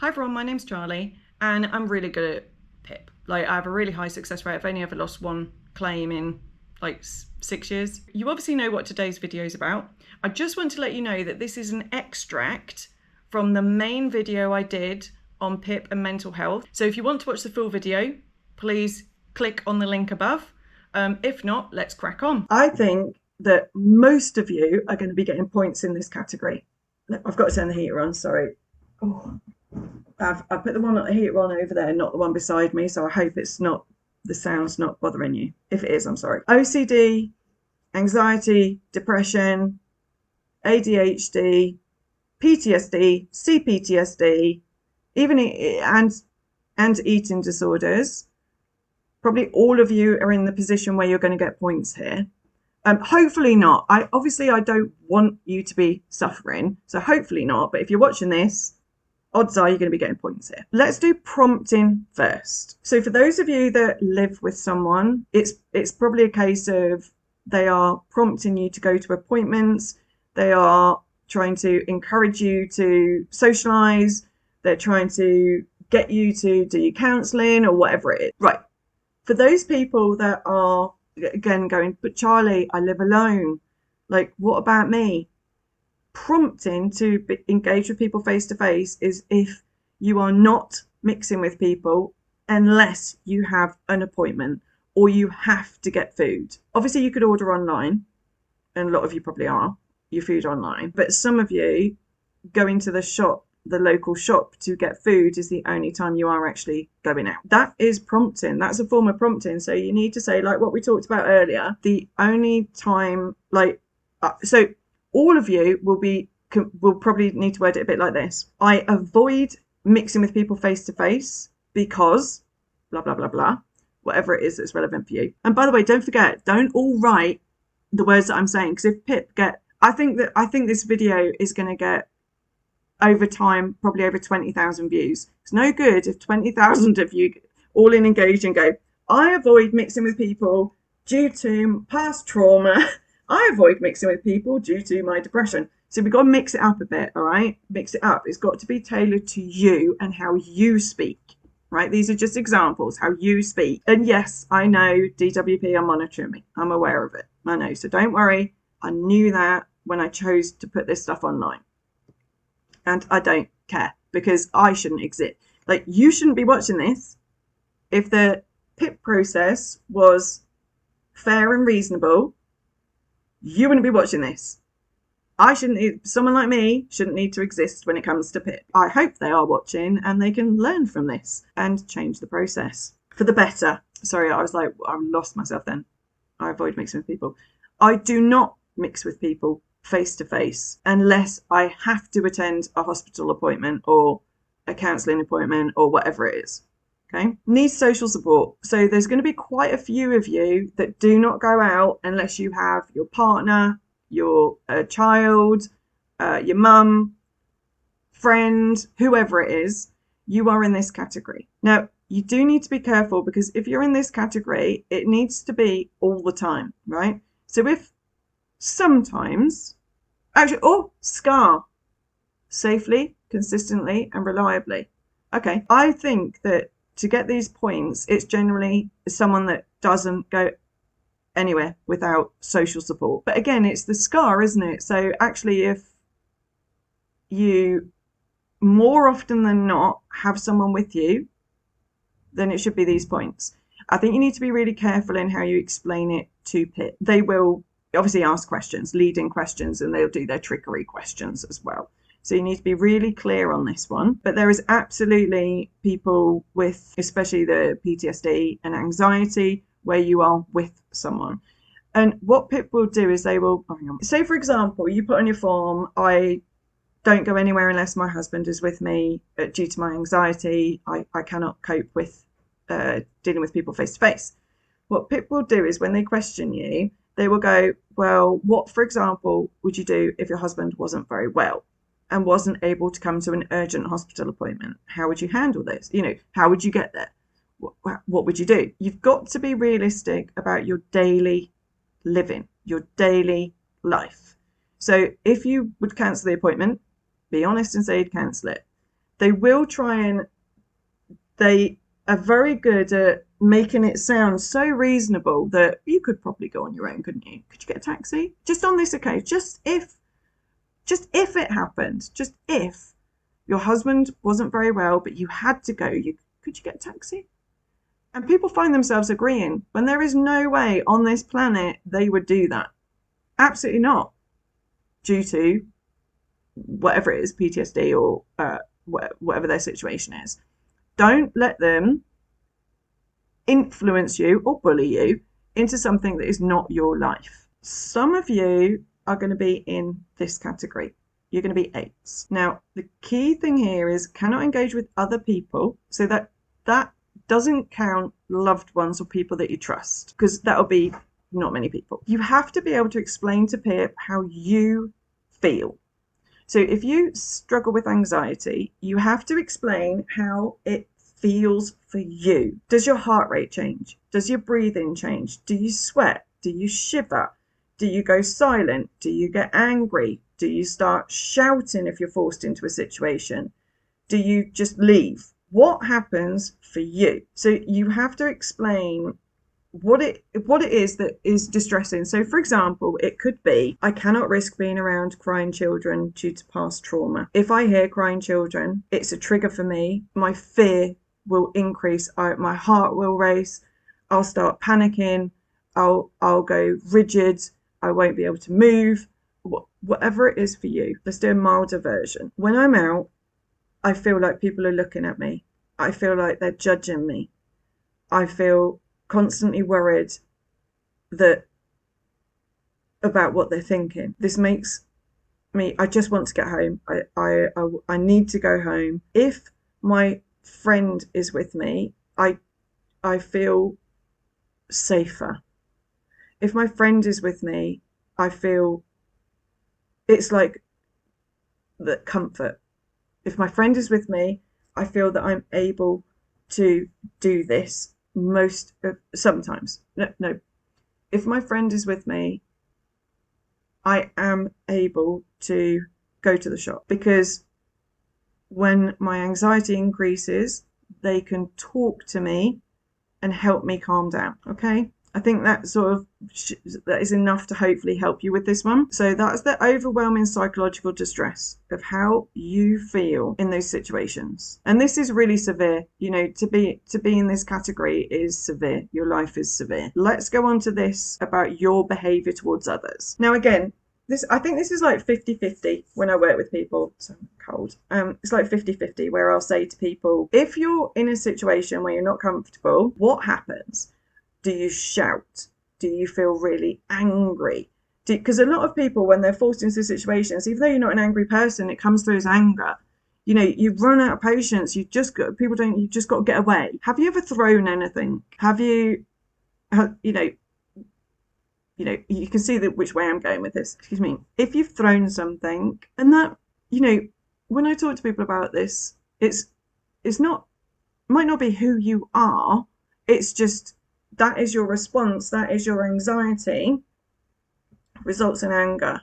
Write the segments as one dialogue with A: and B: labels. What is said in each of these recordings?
A: Hi everyone, my name's Charlie and I'm really good at PIP. Like I have a really high success rate. I've only ever lost one claim in like 6 years. You obviously know what today's video is about. I just want to let you know that this is an extract from the main video I did on PIP and mental health. So if you want to watch the full video, please click on the link above. If not, let's crack on. I think that most of you are going to be getting points in this category. I've got to turn the heater on, sorry. Oh. I've put the one heater on over there, not the one beside me, so I hope it's not, the sound's not bothering you. If it is, I'm sorry. OCD, anxiety, depression, ADHD, PTSD, CPTSD, even and eating disorders. Probably all of you are in the position where you're going to get points here. Hopefully not. I don't want you to be suffering, so hopefully not. But if you're watching this, odds are you're going to be getting points here. Let's do prompting first. So for those of you that live with someone, it's probably a case of they are prompting you to go to appointments. They are trying to encourage you to socialize. They're trying to get you to do counseling or whatever it is. Right. For those people that are, again, going, but Charlie, I live alone. Like, what about me? Prompting to engage with people face to face is if you are not mixing with people unless you have an appointment or you have to get food. Obviously you could order online, and a lot of you probably are, your food online, but some of you going to the shop, the local shop, to get food is the only time you are actually going out. That is prompting. That's a form of prompting. So you need to say, like what we talked about earlier, the only time, so all of you will probably need to word it a bit like this. I avoid mixing with people face to face because blah, blah, blah, blah, whatever it is that's relevant for you. And by the way, don't forget, don't all write the words that I'm saying, because if Pip I think this video is going to get, over time, probably over 20,000 views. It's no good if 20,000 of you all in engage and go, I avoid mixing with people due to past trauma. I avoid mixing with people due to my depression. So we've got to mix it up a bit, all right? Mix it up. It's got to be tailored to you and how you speak, right? These are just examples, how you speak. And yes, I know DWP are monitoring me. I'm aware of it. I know. So don't worry. I knew that when I chose to put this stuff online. And I don't care because I shouldn't exist. Like, you shouldn't be watching this. If the PIP process was fair and reasonable, you wouldn't be watching this. Someone like me shouldn't need to exist when it comes to PIP. I hope they are watching and they can learn from this and change the process for the better. Sorry, I lost myself then. I avoid mixing with people. I do not mix with people face to face unless I have to attend a hospital appointment or a counselling appointment or whatever it is. Okay. Need social support. So there's going to be quite a few of you that do not go out unless you have your partner, your child, your mum, friend, whoever it is. You are in this category. Now, you do need to be careful because if you're in this category, it needs to be all the time, right? So if sometimes, SCAR, safely, consistently, and reliably. Okay, I think that to get these points, it's generally someone that doesn't go anywhere without social support. But again, it's the SCAR, isn't it? So actually, if you more often than not have someone with you, then it should be these points. I think you need to be really careful in how you explain it to PIP. They will obviously ask questions, leading questions, and they'll do their trickery questions as well. So you need to be really clear on this one. But there is absolutely people with, especially the PTSD and anxiety, where you are with someone. And what PIP will do is they will, say for example, you put on your form, I don't go anywhere unless my husband is with me due to my anxiety. I cannot cope with dealing with people face to face. What PIP will do is when they question you, they will go, well, what, for example, would you do if your husband wasn't very well and wasn't able to come to an urgent hospital appointment? How would you handle this? How would you get there? What would you do? You've got to be realistic about your daily living, your daily life. So if you would cancel the appointment, be honest and say you'd cancel it. They will try and they are very good at making it sound so reasonable that you could probably go on your own, couldn't you? Could you get a taxi? Just on this occasion, just if it happened, just if your husband wasn't very well, but you had to go, could you get a taxi? And people find themselves agreeing when there is no way on this planet they would do that. Absolutely not. Due to whatever it is, PTSD or whatever their situation is. Don't let them influence you or bully you into something that is not your life. Some of you are going to be in this category. You're going to be 8s. Now, the key thing here is cannot engage with other people. So that doesn't count loved ones or people that you trust, because that'll be not many people. You have to be able to explain to PIP how you feel. So if you struggle with anxiety, you have to explain how it feels for you. Does your heart rate change? Does your breathing change? Do you sweat? Do you shiver? Do you go silent? Do you get angry? Do you start shouting if you're forced into a situation? Do you just leave? What happens for you? So you have to explain what it is that is distressing. So for example, it could be, I cannot risk being around crying children due to past trauma. If I hear crying children, it's a trigger for me. My fear will increase. My heart will race. I'll start panicking. I'll go rigid. I won't be able to move. Whatever it is for you. Let's do a milder version. When I'm out, I feel like people are looking at me. I feel like they're judging me. I feel constantly worried about what they're thinking. This makes me, I just want to get home. I need to go home. If my friend is with me, I feel safer. If my friend is with me, I feel it's like the comfort. If my friend is with me, I feel that I'm able to do this sometimes. No. If my friend is with me, I am able to go to the shop, because when my anxiety increases, they can talk to me and help me calm down. Okay. I think that that is enough to hopefully help you with this one. So that's the overwhelming psychological distress of how you feel in those situations. And this is really severe. You know, to be in this category is severe. Your life is severe. Let's go on to this about your behavior towards others. Now, again, I think this is like 50-50 when I work with people. So I'm cold. It's like 50-50 where I'll say to people, if you're in a situation where you're not comfortable, what happens? Do you shout? Do you feel really angry? Because a lot of people, when they're forced into situations, even though you're not an angry person, it comes through as anger. You know, you've run out of patience. You've just got to get away. Have you ever thrown anything? Have you, you know, you can see which way I'm going with this. Excuse me. If you've thrown something, and that, you know, when I talk to people about this, it's not, might not be who you are. It's just, that is your response. That is your anxiety. Results in anger.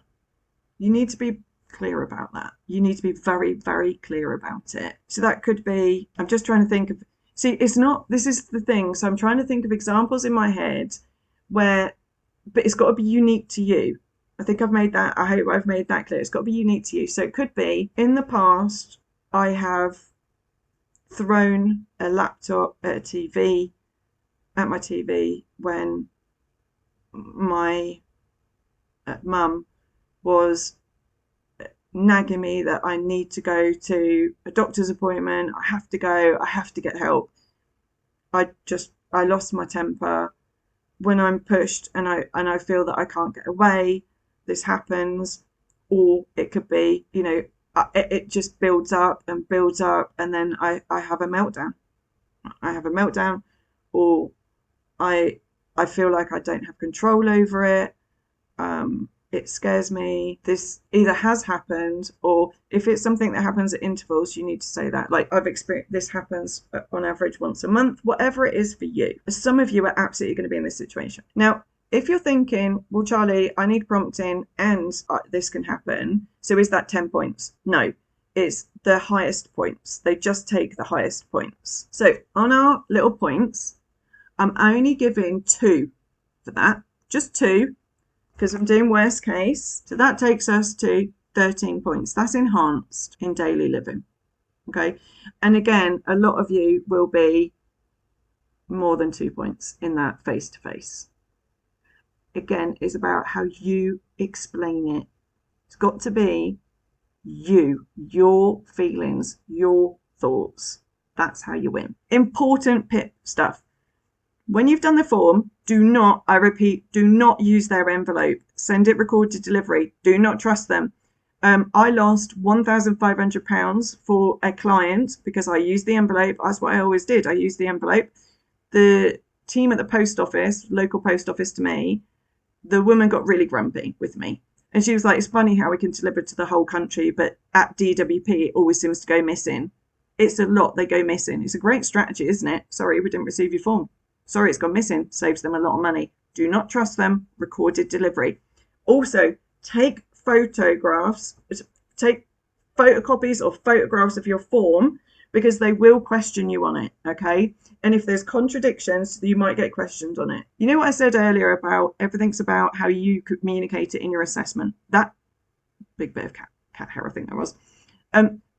A: You need to be clear about that. You need to be very, very clear about it. So that could be, I'm just trying to think of, this is the thing. So I'm trying to think of examples in my head but it's got to be unique to you. I hope I've made that clear. It's got to be unique to you. So it could be, in the past, I have thrown a laptop at my TV when my mum was nagging me that I need to go to a doctor's appointment. I have to go. I have to get help. I lost my temper. When I'm pushed and I feel that I can't get away, this happens. Or it could be, you know, it just builds up, and then I have a meltdown. Or I feel like I don't have control over it. It scares me. This either has happened, or if it's something that happens at intervals, you need to say that. Like, I've experienced this happens on average once a month, whatever it is for you. Some of you are absolutely going to be in this situation. Now, if you're thinking, well, Charlie, I need prompting and this can happen, so is that 10 points? No. it's the highest points. They just take the highest points. So on our little points, I'm only giving 2 for that, just 2, because I'm doing worst case. So that takes us to 13 points. That's enhanced in daily living. Okay. And again, a lot of you will be more than 2 points in that face to face. Again, it's about how you explain it. It's got to be you, your feelings, your thoughts. That's how you win. Important PIP stuff. When you've done the form, do not, I repeat, do not use their envelope. Send it recorded delivery. Do not trust them. I lost £1,500 for a client because I used the envelope. That's what I always did. I used the envelope. The team at the post office, local post office to me, the woman got really grumpy with me. And she was like, it's funny how we can deliver to the whole country, but at DWP, it always seems to go missing. It's a lot, they go missing. It's a great strategy, isn't it? Sorry, we didn't receive your form. Sorry, it's gone missing. Saves them a lot of money. Do not trust them. Recorded delivery. Also, take photographs, take photocopies or photographs of your form, because they will question you on it, okay? And if there's contradictions, you might get questioned on it. You know what I said earlier about everything's about how you communicate it in your assessment? That big bit of cat hair, I think that was.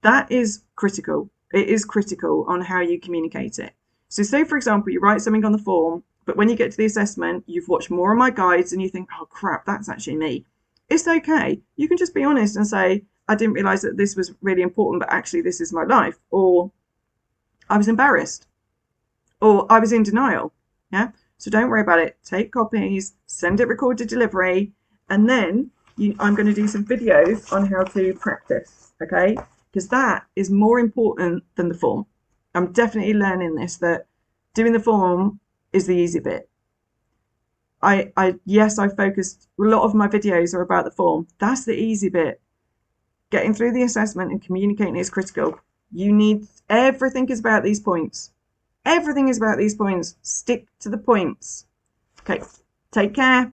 A: That is critical. It is critical on how you communicate it. So say, for example, you write something on the form, but when you get to the assessment, you've watched more of my guides and you think, oh crap, that's actually me. It's okay. You can just be honest and say, I didn't realize that this was really important, but actually this is my life. Or I was embarrassed. Or I was in denial. Yeah. So don't worry about it. Take copies, send it recorded delivery, and then I'm going to do some videos on how to practice. Okay. Because that is more important than the form. I'm definitely learning this, that doing the form is the easy bit. Yes, I focused, a lot of my videos are about the form. That's the easy bit. Getting through the assessment and communicating is critical. Everything is about these points. Everything is about these points. Stick to the points. Okay, take care.